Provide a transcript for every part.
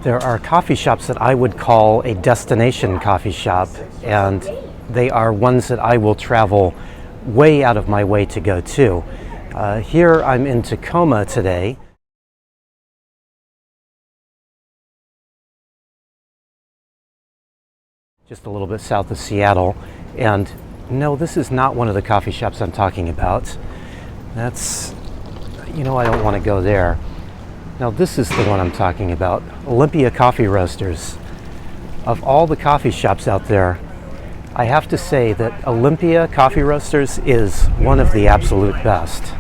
There are coffee shops that I would call a destination coffee shop, and they are ones that I will travel way out of my way to go to. Here I'm in Tacoma today. Just a little bit south of Seattle, and no, this is not one of the coffee shops I'm talking about. That's, I don't want to go there. Now this is the one I'm talking about, Olympia Coffee Roasters. Of all the coffee shops out there, I have to say that Olympia Coffee Roasters is one of the absolute best.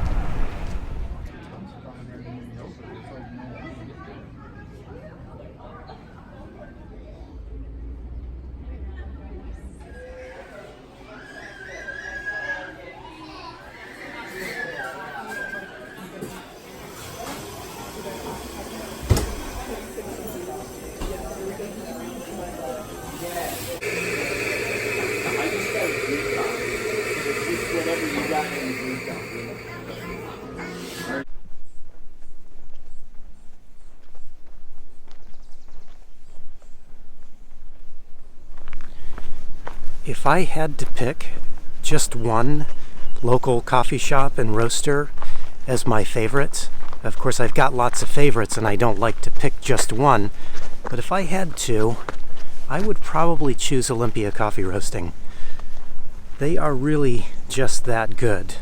If I had to pick just one local coffee shop and roaster as my favorite, of course I've got lots of favorites and I don't like to pick just one, but if I had to, I would probably choose Olympia Coffee Roasting. They are really just that good.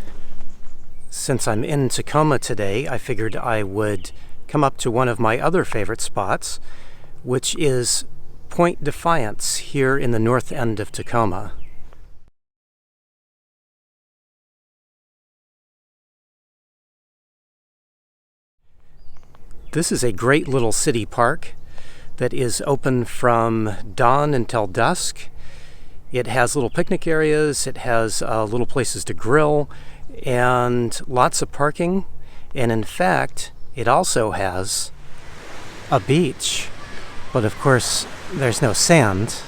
Since I'm in Tacoma today, I figured I would come up to one of my other favorite spots, which is Point Defiance here in the north end of Tacoma. This is a great little city park that is open from dawn until dusk. It has little picnic areas, it has little places to grill, and lots of parking. And in fact, it also has a beach. But of course, there's no sand.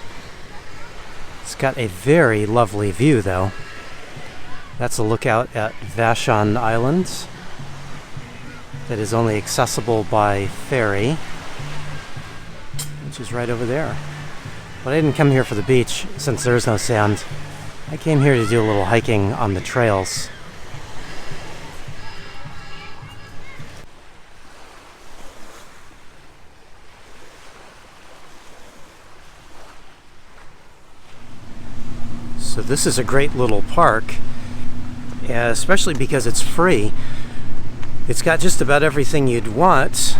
It's got a very lovely view, though. That's a lookout at Vashon Island that is only accessible by ferry, which is right over there. But I didn't come here for the beach since there's no sand. I came here to do a little hiking on the trails. So this is a great little park, especially because it's free. It's got just about everything you'd want.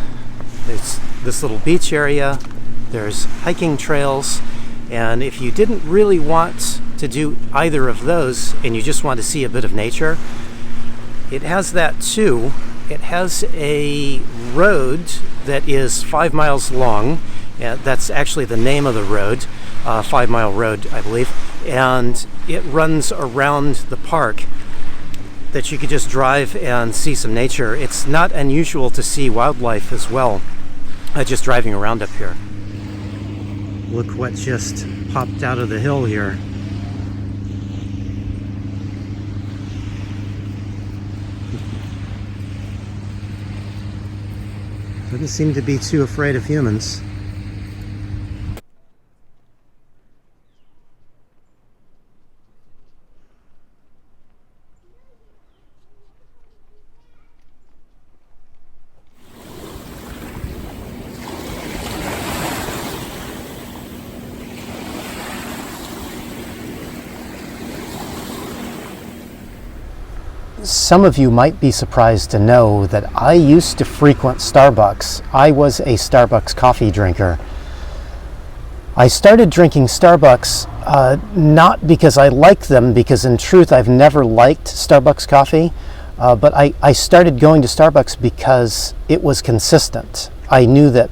It's this little beach area, there's hiking trails, and if you didn't really want to do either of those and you just want to see a bit of nature, it has that too. It has a road that is 5 miles long. That's actually the name of the road, 5 Mile Road, I believe. And it runs around the park that you could just drive and see some nature. It's not unusual to see wildlife as well, just driving around up here. Look what just popped out of the hill here. Doesn't seem to be too afraid of humans. Some of you might be surprised to know that I used to frequent Starbucks. I was a Starbucks coffee drinker. I started drinking Starbucks not because I liked them, because in truth I've never liked Starbucks coffee, but I started going to Starbucks because it was consistent. I knew that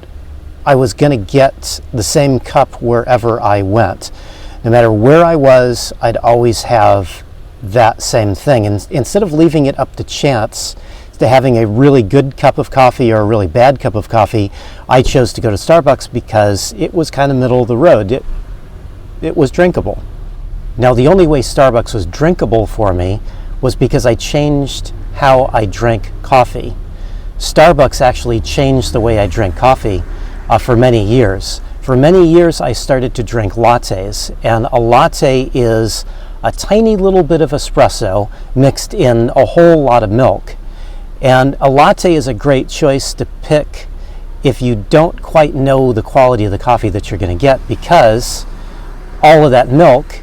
I was going to get the same cup wherever I went. No matter where I was, I'd always have that same thing. And instead of leaving it up to chance, to having a really good cup of coffee or a really bad cup of coffee, I chose to go to Starbucks because it was kind of middle of the road. It was drinkable. Now, the only way Starbucks was drinkable for me was because I changed how I drank coffee. Starbucks actually changed the way I drank coffee for many years. For many years I started to drink lattes, and a latte is a tiny little bit of espresso mixed in a whole lot of milk. And a latte is a great choice to pick if you don't quite know the quality of the coffee that you're going to get, because all of that milk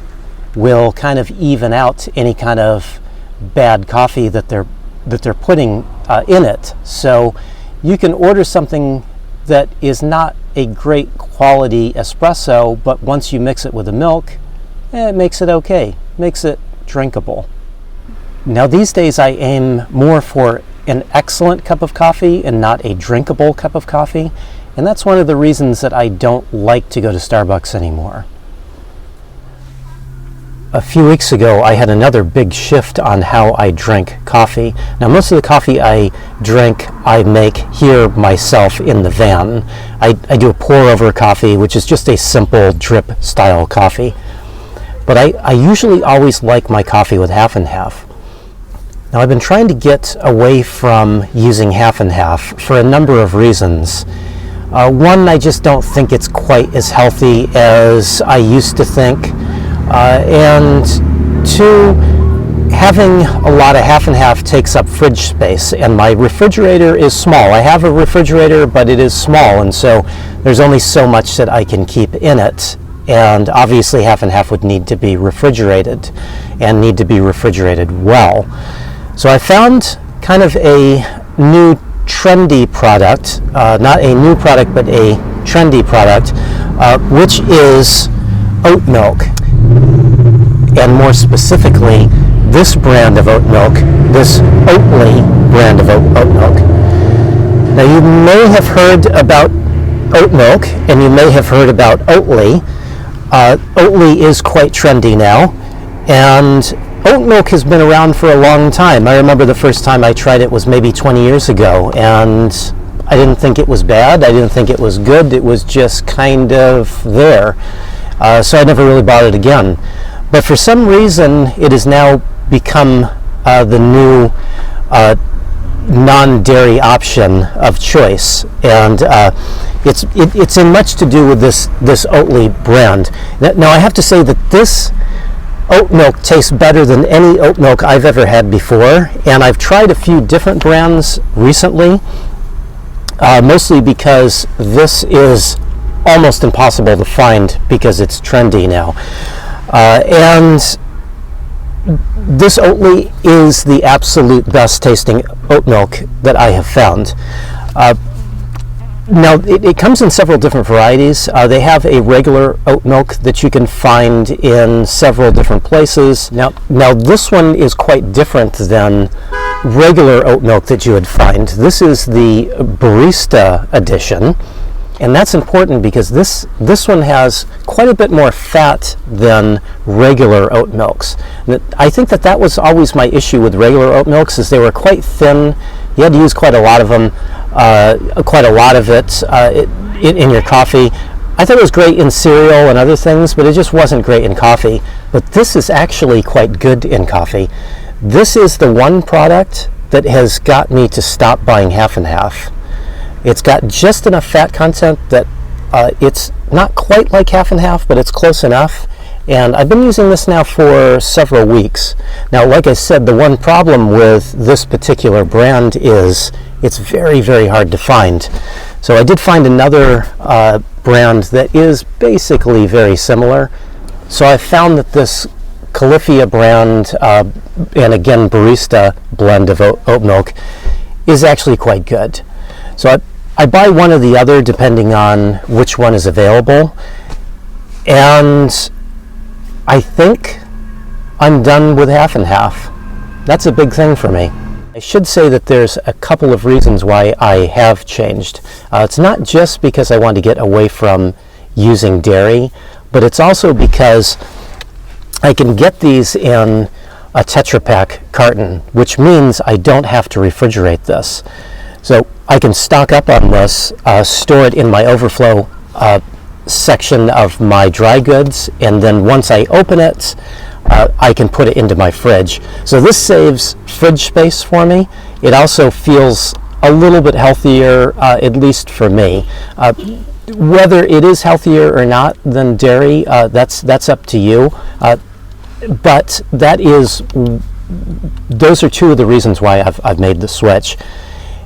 will kind of even out any kind of bad coffee that they're putting in it. So you can order something that is not a great quality espresso, but once you mix it with the milk, it makes it okay, makes it drinkable. Now these days I aim more for an excellent cup of coffee and not a drinkable cup of coffee, and that's one of the reasons that I don't like to go to Starbucks anymore. A few weeks ago I had another big shift on how I drink coffee. Now most of the coffee I drink I make here myself in the van. I do a pour over coffee, which is just a simple drip style coffee. But I usually always like my coffee with half and half. Now I've been trying to get away from using half and half for a number of reasons. One, I just don't think it's quite as healthy as I used to think. And two, having a lot of half and half takes up fridge space, and my refrigerator is small. I have a refrigerator, but it is small, and so there's only so much that I can keep in it. And obviously half and half would need to be refrigerated, and need to be refrigerated well. So I found kind of a new trendy product, not a new product, but a trendy product, which is oat milk. And more specifically, this brand of oat milk, this Oatly brand of oat milk. Now you may have heard about oat milk, and you may have heard about Oatly. Oatly is quite trendy now, and oat milk has been around for a long time. I remember the first time I tried it was maybe 20 years ago, and I didn't think it was bad, I didn't think it was good, it was just kind of there. So I never really bought it again. But for some reason, it has now become the new non-dairy option of choice, and it's in much to do with this Oatly brand. Now I have to say that this oat milk tastes better than any oat milk I've ever had before, and I've tried a few different brands recently, mostly because this is almost impossible to find because it's trendy now. And this Oatly is the absolute best tasting oat milk that I have found. Now it comes in several different varieties. They have a regular oat milk that you can find in several different places. Now this one is quite different than regular oat milk that you would find. This is the barista edition. And that's important because this one has quite a bit more fat than regular oat milks. I think that was always my issue with regular oat milks, is they were quite thin. You had to use quite a lot of them, quite a lot of it in your coffee. I thought it was great in cereal and other things, but it just wasn't great in coffee. But this is actually quite good in coffee. This is the one product that has got me to stop buying half and half. It's got just enough fat content that it's not quite like half and half, but it's close enough. And I've been using this now for several weeks. Now, like I said, the one problem with this particular brand is it's very, very hard to find. So I did find another brand that is basically very similar. So I found that this Califia brand, and again barista blend of oat milk, is actually quite good. So I buy one or the other depending on which one is available, and I think I'm done with half and half. That's a big thing for me. I should say that there's a couple of reasons why I have changed. It's not just because I want to get away from using dairy, but it's also because I can get these in a Tetra Pak carton, which means I don't have to refrigerate this. So I can stock up on this, store it in my overflow section of my dry goods, and then once I open it, I can put it into my fridge. So this saves fridge space for me. It also feels a little bit healthier, at least for me. Whether it is healthier or not than dairy, that's up to you. But those are two of the reasons why I've made the switch.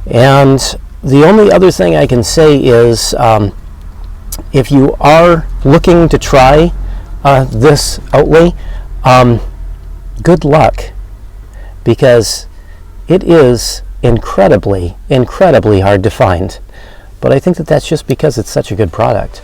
And the only other thing I can say is, if you are looking to try this Oatly, good luck, because it is incredibly hard to find. But I think that's just because it's such a good product.